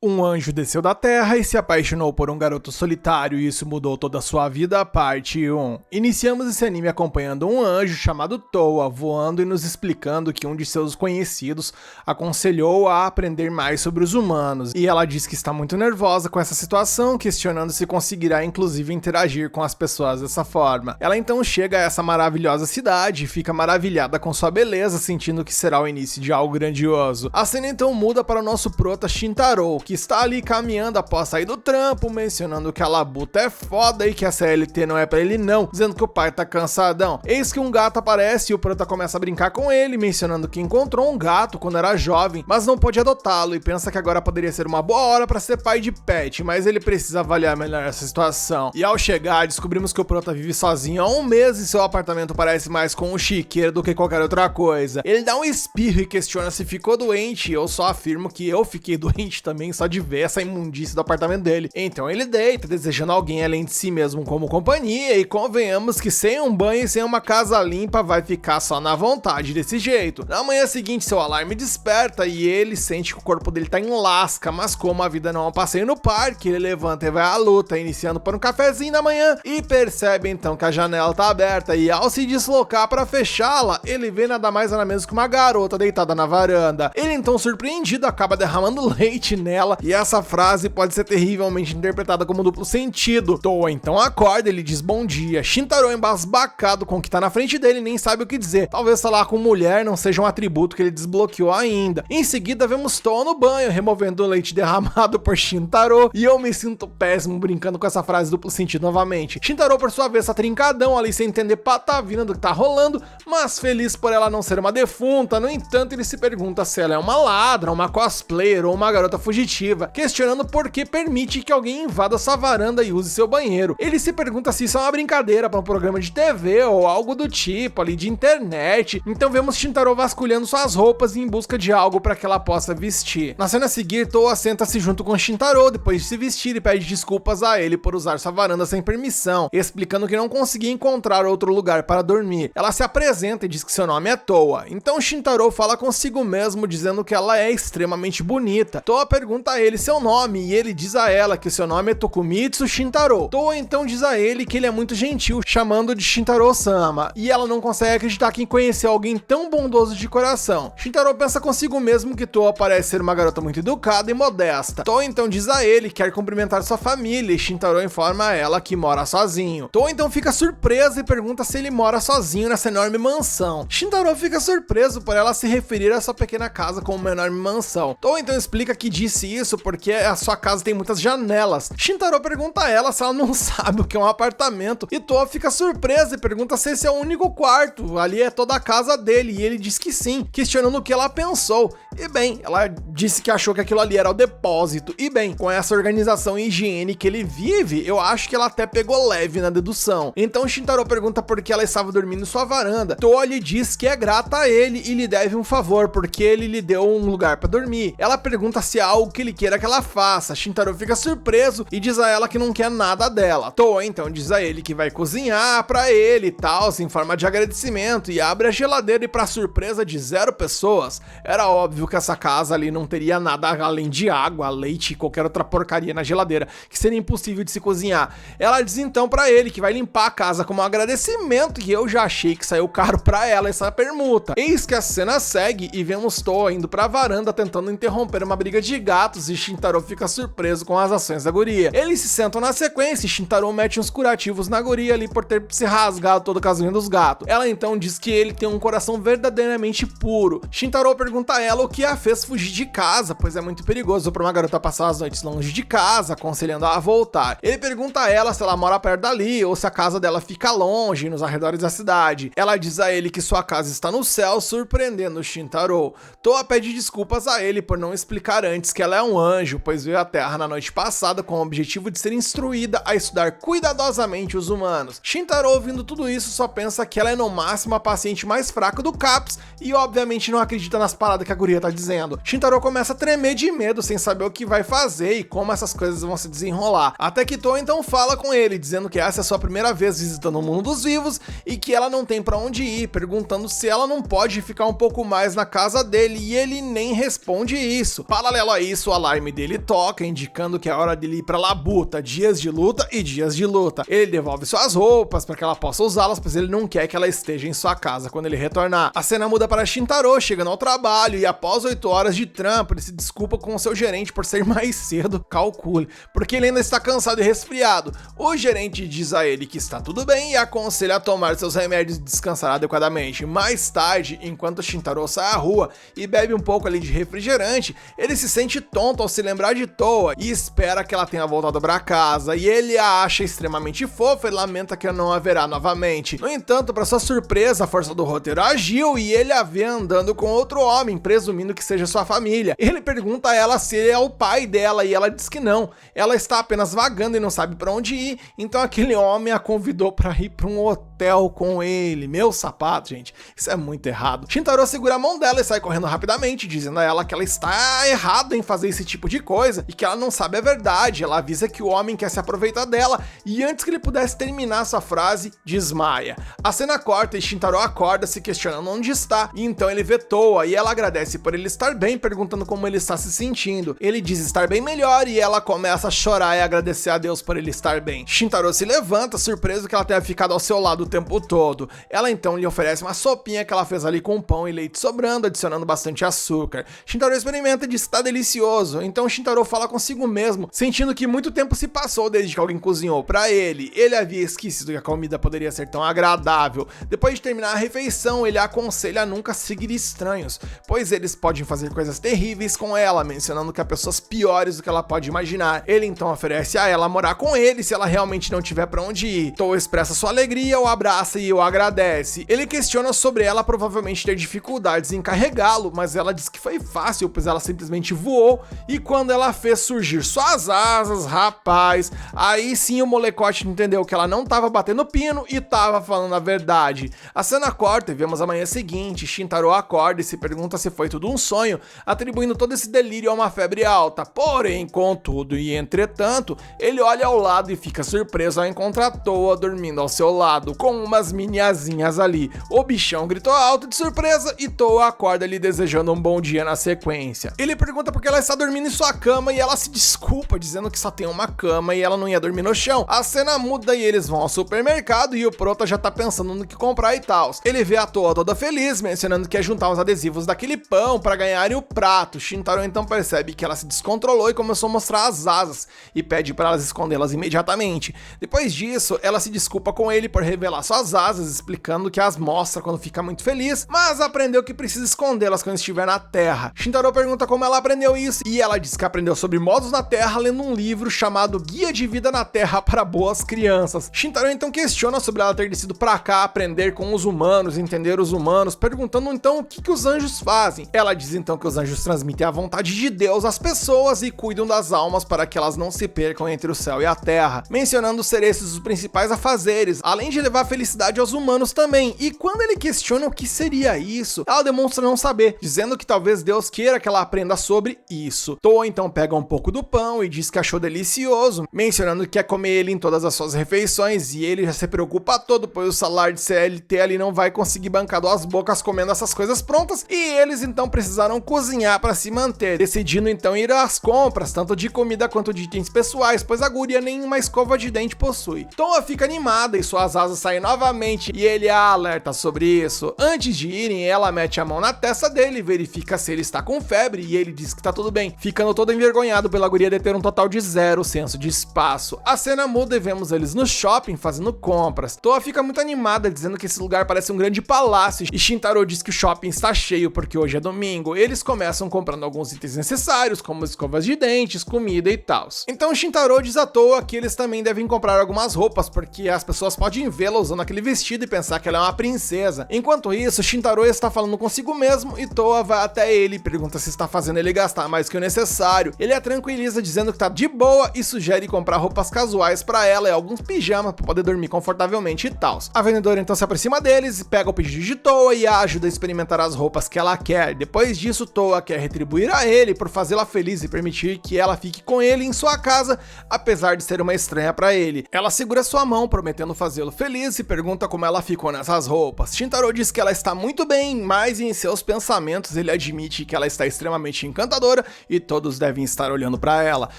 Um anjo desceu da terra e se apaixonou por um garoto solitário e isso mudou toda a sua vida, parte 1. Iniciamos esse anime acompanhando um anjo chamado Toa, voando e nos explicando que um de seus conhecidos aconselhou a aprender mais sobre os humanos. E ela diz que está muito nervosa com essa situação, questionando se conseguirá inclusive interagir com as pessoas dessa forma. Ela então chega a essa maravilhosa cidade e fica maravilhada com sua beleza, sentindo que será o início de algo grandioso. A cena então muda para o nosso prota Shintaro, que está ali caminhando após sair do trampo, mencionando que a labuta é foda e que a CLT não é pra ele não, dizendo que o pai tá cansadão. Eis que um gato aparece e o prota começa a brincar com ele, mencionando que encontrou um gato quando era jovem, mas não pôde adotá-lo e pensa que agora poderia ser uma boa hora pra ser pai de pet, mas ele precisa avaliar melhor essa situação. E ao chegar, descobrimos que o prota vive sozinho há um mês e seu apartamento parece mais com um chiqueiro do que qualquer outra coisa. Ele dá um espirro e questiona se ficou doente, e eu só afirmo que eu fiquei doente também, só de ver essa imundície do apartamento dele. Então ele deita, desejando alguém além de si mesmo como companhia, e convenhamos que sem um banho e sem uma casa limpa vai ficar só na vontade desse jeito. Na manhã seguinte seu alarme desperta e ele sente que o corpo dele tá em lasca, mas como a vida não é um passeio no parque, ele levanta e vai à luta, iniciando por um cafezinho da manhã e percebe então que a janela tá aberta e ao se deslocar para fechá-la, ele vê nada mais nada menos que uma garota deitada na varanda. Ele então surpreendido acaba derramando leite nela e essa frase pode ser terrivelmente interpretada como duplo sentido. Toa então acorda, ele diz bom dia. Shintaro embasbacado com o que tá na frente dele nem sabe o que dizer. Talvez falar com mulher não seja um atributo que ele desbloqueou ainda. Em seguida vemos Toa no banho, removendo o leite derramado por Shintaro, e eu me sinto péssimo brincando com essa frase duplo sentido novamente. Shintaro por sua vez tá trincadão ali sem entender patavina do que tá rolando, mas feliz por ela não ser uma defunta. No entanto, ele se pergunta se ela é uma ladra, uma cosplayer ou uma garota fugitiva, questionando por que permite que alguém invada sua varanda e use seu banheiro. Ele se pergunta se isso é uma brincadeira para um programa de TV ou algo do tipo ali de internet. Então vemos Shintaro vasculhando suas roupas em busca de algo para que ela possa vestir. Na cena a seguir, Toa senta-se junto com Shintaro depois de se vestir e pede desculpas a ele por usar sua varanda sem permissão, explicando que não conseguia encontrar outro lugar para dormir. Ela se apresenta e diz que seu nome é Toa. Então Shintaro fala consigo mesmo, dizendo que ela é extremamente bonita. Toa pergunta a ele seu nome e ele diz a ela que seu nome é Tokumitsu Shintaro. Toa então diz a ele que ele é muito gentil, chamando de Shintaro-sama, e ela não consegue acreditar que conheceu alguém tão bondoso de coração. Shintaro pensa consigo mesmo que Toa parece ser uma garota muito educada e modesta. Toa então diz a ele que quer cumprimentar sua família e Shintaro informa a ela que mora sozinho. Toa então fica surpresa e pergunta se ele mora sozinho nessa enorme mansão. Shintaro fica surpreso por ela se referir a sua pequena casa como uma enorme mansão. Toa então explica que disse isso porque a sua casa tem muitas janelas. Shintaro pergunta a ela se ela não sabe o que é um apartamento e Toa fica surpresa e pergunta se esse é o único quarto, ali é toda a casa dele, e ele diz que sim, questionando o que ela pensou. E bem, ela disse que achou que aquilo ali era o depósito. E bem, com essa organização e higiene que ele vive, eu acho que ela até pegou leve na dedução. Então Shintaro pergunta por que ela estava dormindo em sua varanda. Toa lhe diz que é grata a ele e lhe deve um favor, porque ele lhe deu um lugar para dormir. Ela pergunta se há algo que ele queira que ela faça. Shintaro fica surpreso e diz a ela que não quer nada dela. Toa então diz a ele que vai cozinhar pra ele e tal, em forma de agradecimento, e abre a geladeira e pra surpresa de 0 pessoas, era óbvio que essa casa ali não teria nada além de água, leite e qualquer outra porcaria na geladeira, que seria impossível de se cozinhar. Ela diz então pra ele que vai limpar a casa como um agradecimento, e eu já achei que saiu caro pra ela essa permuta. Eis que a cena segue e vemos Toa indo pra varanda tentando interromper uma briga de gatos, e Shintaro fica surpreso com as ações da guria. Eles se sentam na sequência e Shintaro mete uns curativos na guria ali por ter se rasgado todo o casinho dos gatos. Ela então diz que ele tem um coração verdadeiramente puro. Shintaro pergunta a ela o que a fez fugir de casa, pois é muito perigoso para uma garota passar as noites longe de casa, aconselhando a voltar. Ele pergunta a ela se ela mora perto dali ou se a casa dela fica longe, nos arredores da cidade. Ela diz a ele que sua casa está no céu, surpreendendo Shintaro. Toa pede desculpas a ele por não explicar antes que ela é um anjo, pois veio à Terra na noite passada com o objetivo de ser instruída a estudar cuidadosamente os humanos. Shintaro, ouvindo tudo isso, só pensa que ela é no máximo a paciente mais fraca do CAPS e obviamente não acredita nas paradas que a guria tá dizendo. Shintaro começa a tremer de medo sem saber o que vai fazer e como essas coisas vão se desenrolar. Até que Toa então fala com ele, dizendo que essa é a sua primeira vez visitando o mundo dos vivos e que ela não tem pra onde ir, perguntando se ela não pode ficar um pouco mais na casa dele, e ele nem responde isso. Paralelo a isso, o alarme dele toca, indicando que é hora dele ir pra labuta, dias de luta e dias de luta. Ele devolve suas roupas para que ela possa usá-las, pois ele não quer que ela esteja em sua casa quando ele retornar. A cena muda para Shintaro chegando ao trabalho e após 8 horas de trampo, ele se desculpa com o seu gerente por ser mais cedo, calcule, porque ele ainda está cansado e resfriado. O gerente diz a ele que está tudo bem e aconselha a tomar seus remédios e descansar adequadamente. Mais tarde, enquanto Shintaro sai à rua e bebe um pouco ali de refrigerante, ele se sente tonto ao se lembrar de Toa e espera que ela tenha voltado para casa, e ele a acha extremamente fofa e lamenta que não a verá novamente. No entanto, para sua surpresa, a força do roteiro agiu e ele a vê andando com outro homem, presumindo que seja sua família. Ele pergunta a ela se ele é o pai dela e ela diz que não. Ela está apenas vagando e não sabe para onde ir, então aquele homem a convidou para ir para um hotel com ele. Meu sapato, gente, isso é muito errado. Shintaro segura a mão dela e sai correndo rapidamente, dizendo a ela que ela está errada em fazer esse tipo de coisa e que ela não sabe a verdade. Ela avisa que o homem quer se aproveitar dela e antes que ele pudesse terminar sua frase, desmaia. A cena corta e Shintaro acorda se questionando onde está, e então ele vê Toa e ela agradece por ele estar bem, perguntando como ele está se sentindo. Ele diz estar bem melhor e ela começa a chorar e agradecer a Deus por ele estar bem. Shintaro se levanta, surpreso que ela tenha ficado ao seu lado o tempo todo. Ela então lhe oferece uma sopinha que ela fez ali com pão e leite sobrando, adicionando bastante açúcar. Shintaro experimenta e diz que está delicioso, então Shintaro fala consigo mesmo, sentindo que muito tempo se passou desde que alguém cozinhou para ele. Ele havia esquecido que a comida poderia ser tão agradável. Depois de terminar a refeição, ele a aconselha a nunca seguir estranhos, pois eles podem fazer coisas terríveis com ela, mencionando que há pessoas piores do que ela pode imaginar. Ele então oferece a ela morar com ele se ela realmente não tiver para onde ir. Toa expressa sua alegria, o abraça e o agradece. Ele questiona sobre ela provavelmente ter dificuldades em carregá-lo, mas ela diz que foi fácil, pois ela simplesmente voou, e quando ela fez surgir suas asas, rapaz, aí sim o molecote entendeu que ela não tava batendo pino e tava falando a verdade. A cena corta e vemos a manhã seguinte. Shintaro acorda e se pergunta se foi tudo um sonho, atribuindo todo esse delírio a uma febre alta. Porém, contudo e entretanto, ele olha ao lado e fica surpreso ao encontrar Toa dormindo ao seu lado, com umas miniazinhas ali. O bichão gritou alto de surpresa e Toa acorda lhe desejando um bom dia na sequência. Ele pergunta por que ela está dormindo em sua cama e ela se desculpa, dizendo que só tem uma cama e ela não ia dormir no chão. A cena muda e eles vão ao supermercado e o Prota já tá pensando no que comprar e tal. Ele vê a Toa toda feliz, mencionando que ia juntar uns adesivos daquele pão para ganharem o prato. Shintaro então percebe que ela se descontrolou e começou a mostrar as asas e pede para elas escondê-las imediatamente. Depois disso, ela se desculpa com ele por revelar suas asas, explicando que as mostra quando fica muito feliz, mas aprendeu que precisa escondê-las quando estiver na Terra. Shintaro pergunta como ela aprendeu isso e ela diz que aprendeu sobre modos na Terra lendo um livro chamado Guia de Vida na Terra para Boas Crianças. Shintaro então questiona sobre ela ter descido pra cá aprender com os humanos, entender os humanos, perguntando então o que os anjos fazem. Ela diz então que os anjos transmitem a vontade de Deus às pessoas e cuidam das almas para que elas não se percam entre o céu e a terra, mencionando ser esses os principais afazeres, além de levar felicidade aos humanos também. E quando ele questiona o que seria isso, ela demonstra não saber, dizendo que talvez Deus queira que ela aprenda sobre isso. Toa então pega um pouco do pão e diz que achou delicioso, mencionando que quer comer ele em todas as suas refeições, e ele já se preocupa todo, pois o salário de CLT ali não vai conseguir bancar 2 bocas comendo essas coisas prontas, e eles então precisaram cozinhar para se manter, decidindo então ir às compras, tanto de comida quanto de itens pessoais, pois a guria nem uma escova de dente possui. Toa fica animada e suas asas saem novamente, e ele a alerta sobre isso. Antes de irem, ela mete a mão na testa dele, verifica se ele está com febre, e ele diz que tá tudo bem, ficando todo envergonhado pela guria de ter um total de 0 senso de espaço. A cena muda e vemos eles no shopping fazendo compras. Toa fica muito animada, dizendo que esse lugar parece um grande palácio, e Shintaro diz que o shopping está cheio porque hoje é domingo. Eles começam comprando alguns itens necessários, como escovas de dentes, comida e tal. Então Shintaro diz à Toa que eles também devem comprar algumas roupas, porque as pessoas podem vê-la usando aquele vestido e pensar que ela é uma princesa. Enquanto isso, Shintaro está falando consigo mesmo e Toa vai até ele e pergunta se está fazendo ele gastar mais que o necessário. Ele a tranquiliza dizendo que tá de boa e sugere comprar roupas casuais para ela e alguns pijamas para poder dormir confortavelmente e tal. A vendedora então se aproxima deles e pega o pedido de Toa e a ajuda a experimentar as roupas que ela quer. Depois disso, Toa quer retribuir a ele por fazê-la feliz e permitir que ela fique com ele em sua casa, apesar de ser uma estranha para ele. Ela segura sua mão, prometendo fazê-lo feliz, e pergunta como ela ficou nessas roupas. Shintaro diz que ela está muito bem, mas em seus pensamentos ele admite que ela está extremamente encantadora e todos devem estar olhando pra ela.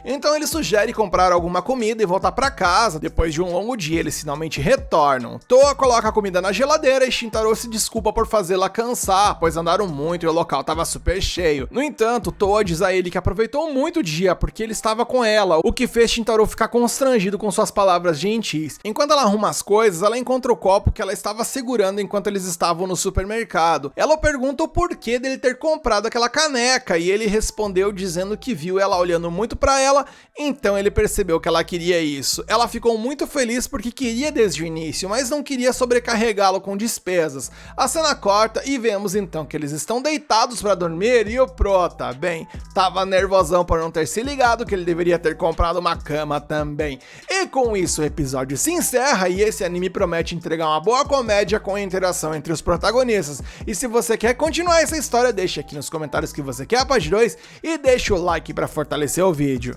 Então ele sugere comprar alguma comida e voltar pra casa. Depois de um longo dia, eles finalmente retornam. Toa coloca a comida na geladeira e Shintaro se desculpa por fazê-la cansar, pois andaram muito e o local tava super cheio. No entanto, Toa diz a ele que aproveitou muito o dia porque ele estava com ela, o que fez Shintaro ficar constrangido com suas palavras gentis. Enquanto ela arruma as coisas, ela encontra o copo que ela estava segurando enquanto eles estavam no supermercado. Ela pergunta o porquê dele ter comprado aquela caneca e ele respondeu dizendo que viu ela olhando muito pra ela, então ele percebeu que ela queria isso. Ela ficou muito feliz porque queria desde o início, mas não queria sobrecarregá-lo com despesas. A cena corta e vemos então que eles estão deitados pra dormir e o Prota, bem, tava nervosão por não ter se ligado que ele deveria ter comprado uma cama também. E com isso o episódio se encerra e esse anime promete entregar uma boa comédia com a interação entre os protagonistas. E se você quer continuar essa história, deixa aqui nos comentários que você quer a parte 2 e deixa o like pra fortalecer o vídeo.